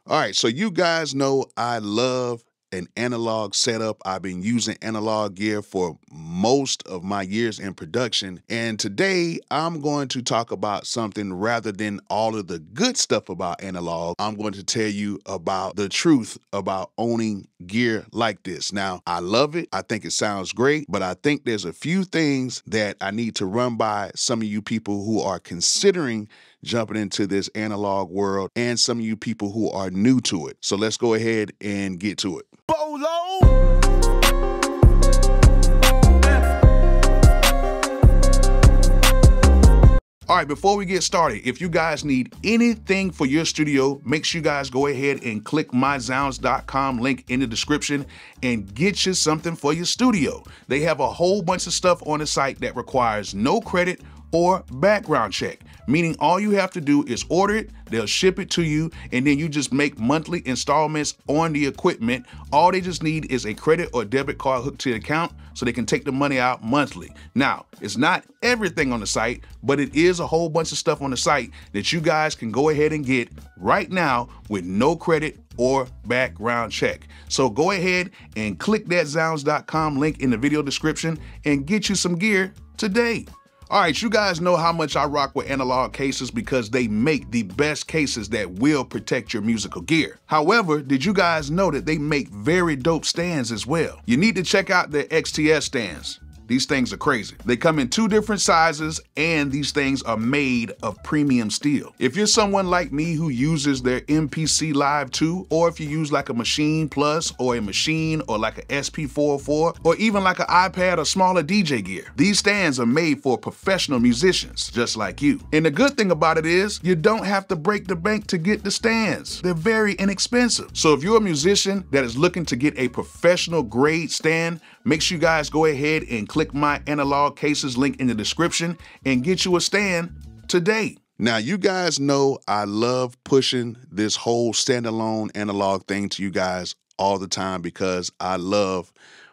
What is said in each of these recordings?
All right, so you guys know I love an analog setup. I've been using analog gear for most of my years in production. And today I'm going to talk about something rather than all of the good stuff about analog. I'm going to tell you about the truth about owning gear like this. Now, I love it. I think it sounds great, but I think there's a few things that I need to run by some of you people who are considering jumping into this analog world and some of you people who are new to it. So let's go ahead and get to it. Bolo! All right, before we get started, if you guys need anything for your studio, make sure you guys go ahead and click myzounds.com link in the description and get you something for your studio. They have a whole bunch of stuff on the site that requires no credit or background check, meaning all you have to do is order it, they'll ship it to you, and then you just make monthly installments on the equipment. All they just need is a credit or debit card hooked to the account so they can take the money out monthly. Now, it's not everything on the site, but it is a whole bunch of stuff on the site that you guys can go ahead and get right now with no credit or background check. So go ahead and click that zounds.com link in the video description and get you some gear today. All right, you guys know how much I rock with analog cases because they make the best cases that will protect your musical gear. However, did you guys know that they make very dope stands as well? You need to check out their XTS stands. These things are crazy. They come in 2 different sizes and these things are made of premium steel. If you're someone like me who uses their MPC Live 2, or if you use like a Machine Plus or a Machine or like a SP404 or even like an iPad or smaller DJ gear, these stands are made for professional musicians just like you. And the good thing about it is you don't have to break the bank to get the stands. They're very inexpensive. So if you're a musician that is looking to get a professional grade stand, make sure you guys go ahead and click my analog cases link in the description and get you a stand today. Now, you guys know I love pushing this whole standalone analog thing to you guys all the time because I love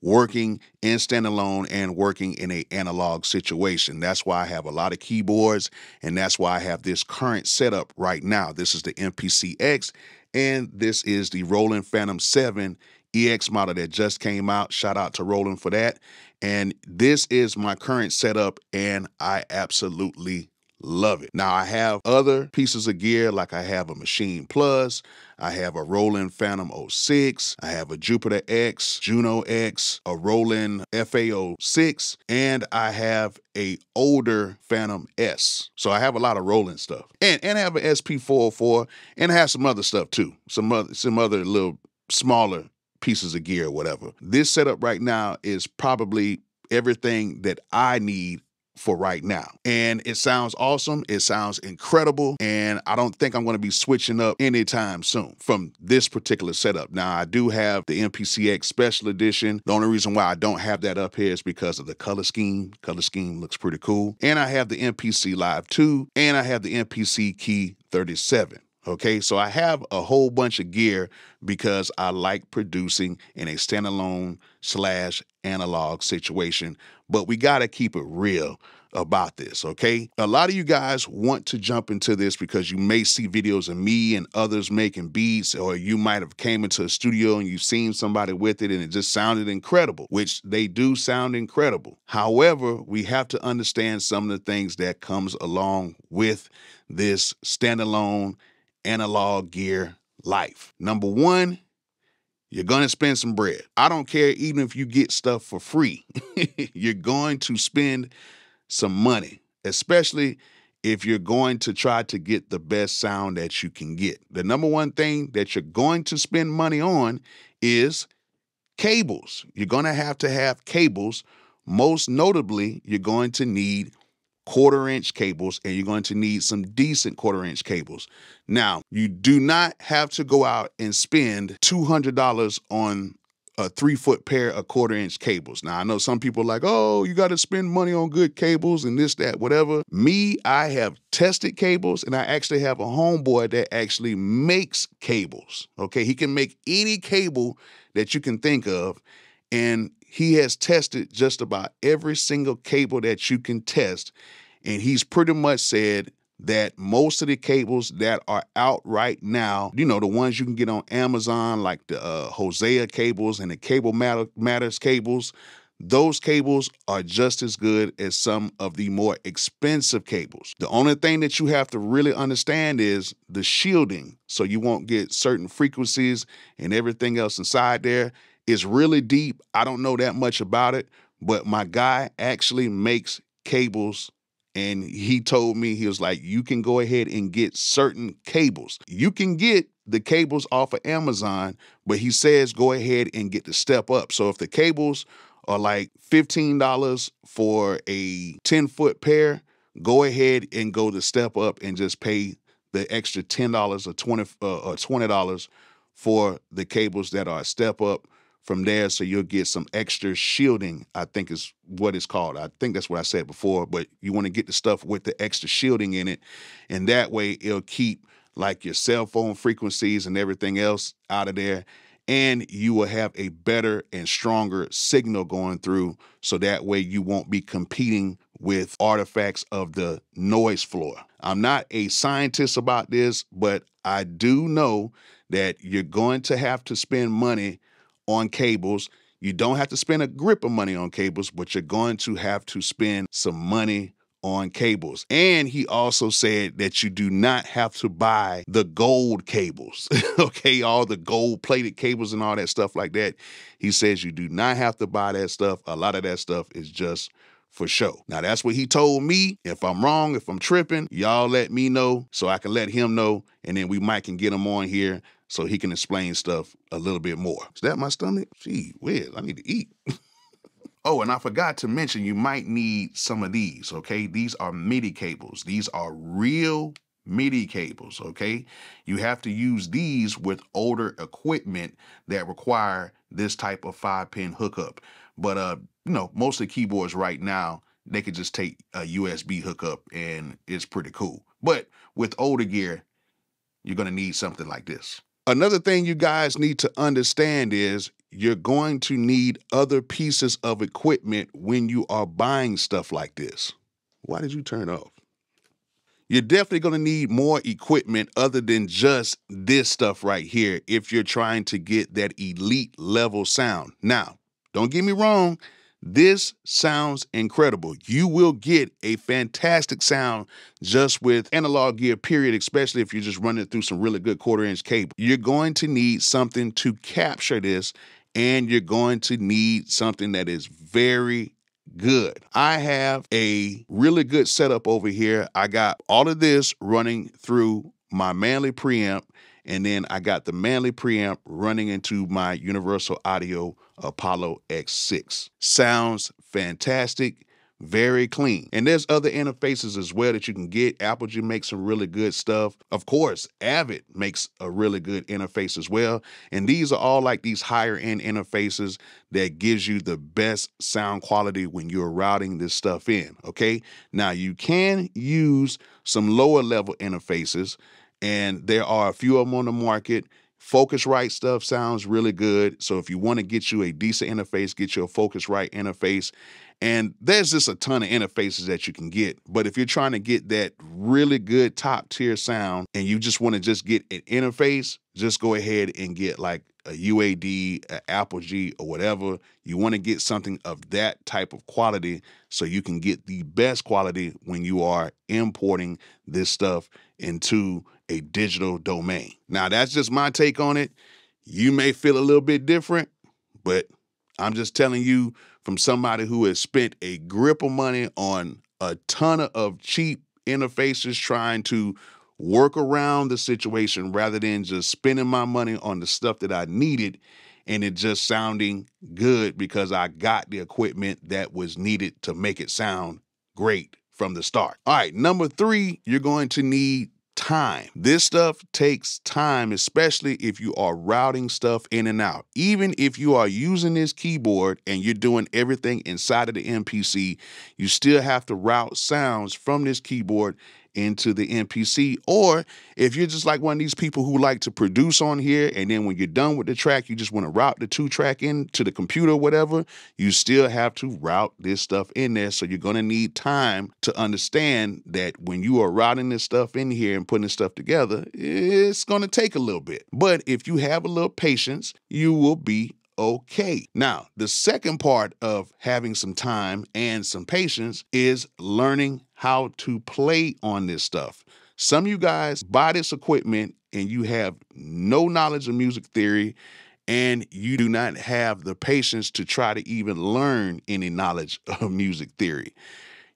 working in standalone and working in an analog situation. That's why I have a lot of keyboards, and that's why I have this current setup right now. This is the MPC X, and this is the Roland Phantom 7 EX model that just came out. Shout out to Roland for that. And this is my current setup, and I absolutely love it. Now, I have other pieces of gear, like I have a Machine Plus, I have a Roland Phantom 06, I have a Jupiter X, Juno X, a Roland FA06, and I have a older Phantom S. So I have a lot of Roland stuff. And I have an SP404, and I have some other stuff too. Some other little smaller pieces of gear or whatever. This setup right now is probably everything that I need for right now. And it sounds awesome. It sounds incredible. And I don't think I'm going to be switching up anytime soon from this particular setup. Now, I do have the MPCX Special Edition. The only reason why I don't have that up here is because of the color scheme. Color scheme looks pretty cool. And I have the MPC Live 2, and I have the MPC Key 37. Okay, so I have a whole bunch of gear because I like producing in a standalone / analog situation, but we got to keep it real about this, okay? A lot of you guys want to jump into this because you may see videos of me and others making beats, or you might have came into a studio and you've seen somebody with it and it just sounded incredible, which they do sound incredible. However, we have to understand some of the things that comes along with this standalone analog gear life. Number one, you're going to spend some bread. I don't care even if you get stuff for free. You're going to spend some money, especially if you're going to try to get the best sound that you can get. The number one thing that you're going to spend money on is cables. You're going to have cables. Most notably, you're going to need 1/4-inch cables, and you're going to need some decent 1/4-inch cables. Now, you do not have to go out and spend $200 on a 3-foot pair of 1/4-inch cables. Now, I know some people are like, oh, you got to spend money on good cables and this, that, whatever. Me, I have tested cables, and I actually have a homeboy that actually makes cables. Okay, he can make any cable that you can think of, and he has tested just about every single cable that you can test, and he's pretty much said that most of the cables that are out right now, you know, the ones you can get on Amazon, like the Hosea cables and the Cable Matters cables, those cables are just as good as some of the more expensive cables. The only thing that you have to really understand is the shielding, so you won't get certain frequencies and everything else inside there. It's really deep. I don't know that much about it, but my guy actually makes cables, and he told me, he was like, you can go ahead and get certain cables. You can get the cables off of Amazon, but he says go ahead and get the step up. So if the cables are like $15 for a 10-foot pair, go ahead and go to step up and just pay the extra $10 or $20 for the cables that are a step up from there, so you'll get some extra shielding, I think is what it's called. I think that's what I said before, but you want to get the stuff with the extra shielding in it, and that way it'll keep like your cell phone frequencies and everything else out of there, and you will have a better and stronger signal going through, so that way you won't be competing with artifacts of the noise floor. I'm not a scientist about this, but I do know that you're going to have to spend money on cables. You don't have to spend a grip of money on cables, but you're going to have to spend some money on cables. And he also said that you do not have to buy the gold cables, okay? All the gold plated cables and all that stuff like that. He says you do not have to buy that stuff. A lot of that stuff is just for show. Now, that's what he told me. If I'm wrong, if I'm tripping, y'all let me know so I can let him know, and then we might can get him on here so he can explain stuff a little bit more. Is that my stomach? Gee whiz, I need to eat. Oh, and I forgot to mention, you might need some of these, okay? These are MIDI cables. These are real MIDI cables, okay? You have to use these with older equipment that require this type of 5-pin hookup. But, you know, most of the keyboards right now, they could just take a USB hookup and it's pretty cool. But with older gear, you're gonna need something like this. Another thing you guys need to understand is you're going to need other pieces of equipment when you are buying stuff like this. Why did you turn off? You're definitely going to need more equipment other than just this stuff right here if you're trying to get that elite level sound. Now, don't get me wrong, this sounds incredible. You will get a fantastic sound just with analog gear, period, especially if you're just running through some really good 1/4-inch cable. You're going to need something to capture this, and you're going to need something that is very good. I have a really good setup over here. I got all of this running through my Manley preamp, and then I got the Manley preamp running into my Universal Audio Apollo X6. Sounds fantastic, very clean. And there's other interfaces as well that you can get. Apogee makes some really good stuff. Of course, Avid makes a really good interface as well. And these are all like these higher end interfaces that gives you the best sound quality when you're routing this stuff in, okay? Now, you can use some lower level interfaces, and there are a few of them on the market. Focusrite stuff sounds really good. So if you want to get you a decent interface, get you a Focusrite interface. And there's just a ton of interfaces that you can get. But if you're trying to get that really good top tier sound and you just want to just get an interface, just go ahead and get like a UAD, an Apogee, or whatever. You want to get something of that type of quality so you can get the best quality when you are importing this stuff into a digital domain. Now, that's just my take on it. You may feel a little bit different, but I'm just telling you from somebody who has spent a grip of money on a ton of cheap interfaces trying to work around the situation rather than just spending my money on the stuff that I needed and it just sounding good because I got the equipment that was needed to make it sound great from the start. All right, number 3, you're going to need time. This stuff takes time, especially if you are routing stuff in and out. Even if you are using this keyboard and you're doing everything inside of the MPC, you still have to route sounds from this keyboard into the MPC. Or if you're just like one of these people who like to produce on here, and then when you're done with the track, you just want to route the 2-track into the computer or whatever, you still have to route this stuff in there. So you're going to need time to understand that when you are routing this stuff in here and putting this stuff together, it's going to take a little bit. But if you have a little patience, you will be okay. Now, the second part of having some time and some patience is learning how to play on this stuff. Some of you guys buy this equipment and you have no knowledge of music theory, and you do not have the patience to try to even learn any knowledge of music theory.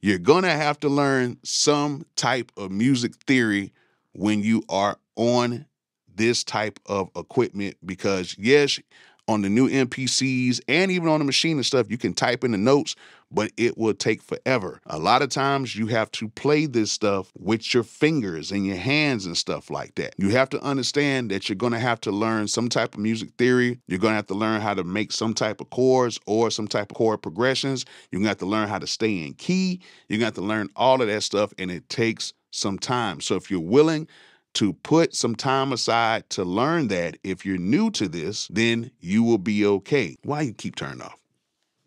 You're going to have to learn some type of music theory when you are on this type of equipment, because yes, on the new MPCs and even on the machine and stuff, you can type in the notes, but it will take forever. A lot of times you have to play this stuff with your fingers and your hands and stuff like that. You have to understand that you're going to have to learn some type of music theory. You're going to have to learn how to make some type of chords or some type of chord progressions. You're going to have to learn how to stay in key. You're going to have to learn all of that stuff, and it takes some time. So if you're willing to put some time aside to learn that, if you're new to this, then you will be okay. Why you keep turning off?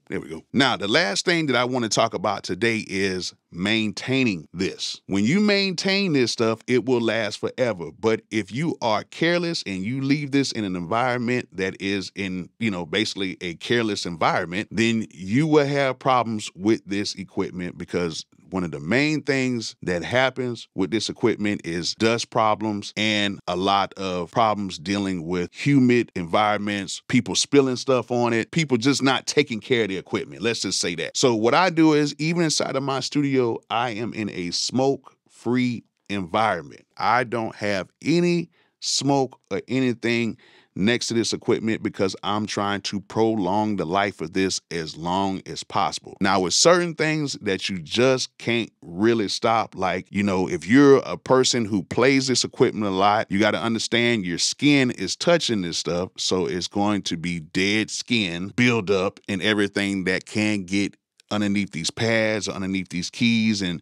There we go. Now, the last thing that I want to talk about today is maintaining this. When you maintain this stuff, it will last forever. But if you are careless and you leave this in an environment that is in, basically a careless environment, then you will have problems with this equipment, because one of the main things that happens with this equipment is dust problems and a lot of problems dealing with humid environments, people spilling stuff on it, people just not taking care of the equipment. Let's just say that. So what I do is, even inside of my studio, I am in a smoke-free environment. I don't have any smoke or anything next to this equipment, because I'm trying to prolong the life of this as long as possible. Now, with certain things that you just can't really stop, like, if you're a person who plays this equipment a lot, you got to understand your skin is touching this stuff. So it's going to be dead skin buildup and everything that can get underneath these pads, underneath these keys. And,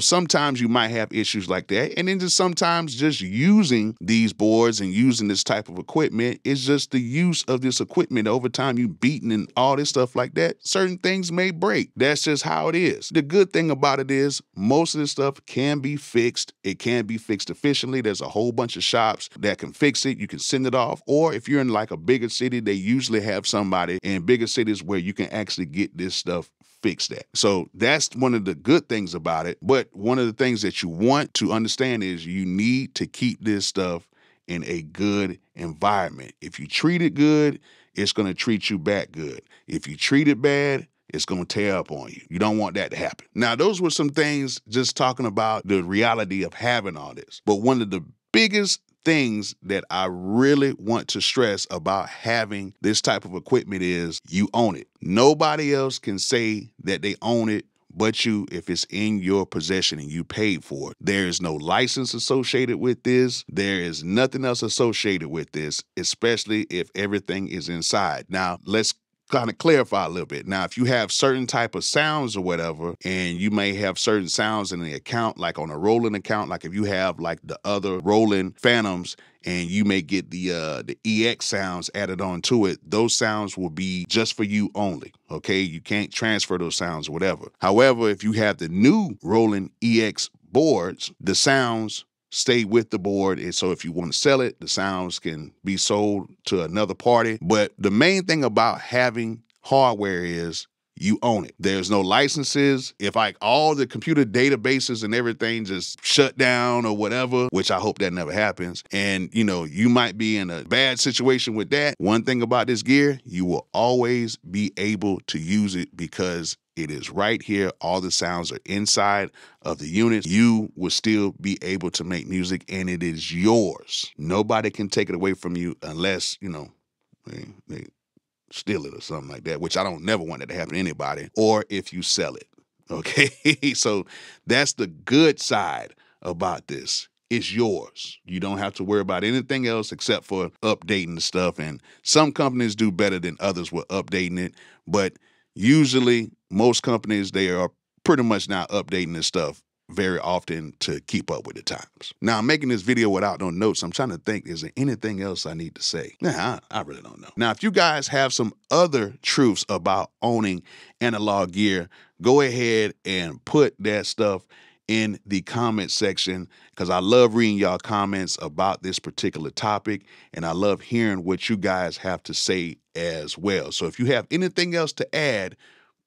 sometimes you might have issues like that. And then just sometimes just using these boards and using this type of equipment is just the use of this equipment. Over time, you beating and all this stuff like that, certain things may break. That's just how it is. The good thing about it is most of this stuff can be fixed. It can be fixed efficiently. There's a whole bunch of shops that can fix it. You can send it off. Or if you're in like a bigger city, they usually have somebody in bigger cities where you can actually get this stuff fix that. So that's one of the good things about it. But one of the things that you want to understand is you need to keep this stuff in a good environment. If you treat it good, it's going to treat you back good. If you treat it bad, it's going to tear up on you. You don't want that to happen. Now, those were some things just talking about the reality of having all this. But one of the biggest things that I really want to stress about having this type of equipment is you own it. Nobody else can say that they own it but you, if it's in your possession and you paid for it. There is no license associated with this. There is nothing else associated with this, especially if everything is inside. Now, let's kind of clarify a little bit. Now, if you have certain type of sounds or whatever, and you may have certain sounds in the account, like on a rolling account, like if you have like the other rolling phantoms, and you may get the EX sounds added onto it, those sounds will be just for you only, okay? You can't transfer those sounds or whatever. However, if you have the new rolling EX boards, the sounds stay with the board. And so if you want to sell it, the sounds can be sold to another party. But the main thing about having hardware is you own it. There's no licenses. If like all the computer databases and everything just shut down or whatever, which I hope that never happens, and you might be in a bad situation with that, one thing about this gear, you will always be able to use it because it is right here. All the sounds are inside of the unit. You will still be able to make music, and it is yours. Nobody can take it away from you unless, they steal it or something like that, which I don't never want that to happen to anybody, or if you sell it, okay? So that's the good side about this. It's yours. You don't have to worry about anything else except for updating the stuff, and some companies do better than others with updating it, but usually most companies, they are pretty much not updating this stuff very often to keep up with the times. Now, I'm making this video without no notes. I'm trying to think, is there anything else I need to say? Nah, I really don't know. Now, if you guys have some other truths about owning analog gear, go ahead and put that stuff in the comment section, because I love reading y'all comments about this particular topic, and I love hearing what you guys have to say as well. So if you have anything else to add,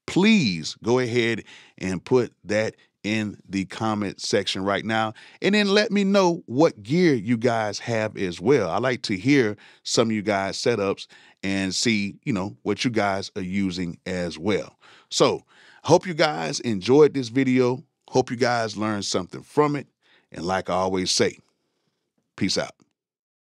please go ahead and put that in the comment section right now. And then let me know what gear you guys have as well. I like to hear some of you guys' setups and see, what you guys are using as well. So hope you guys enjoyed this video. Hope you guys learned something from it. And like I always say, peace out.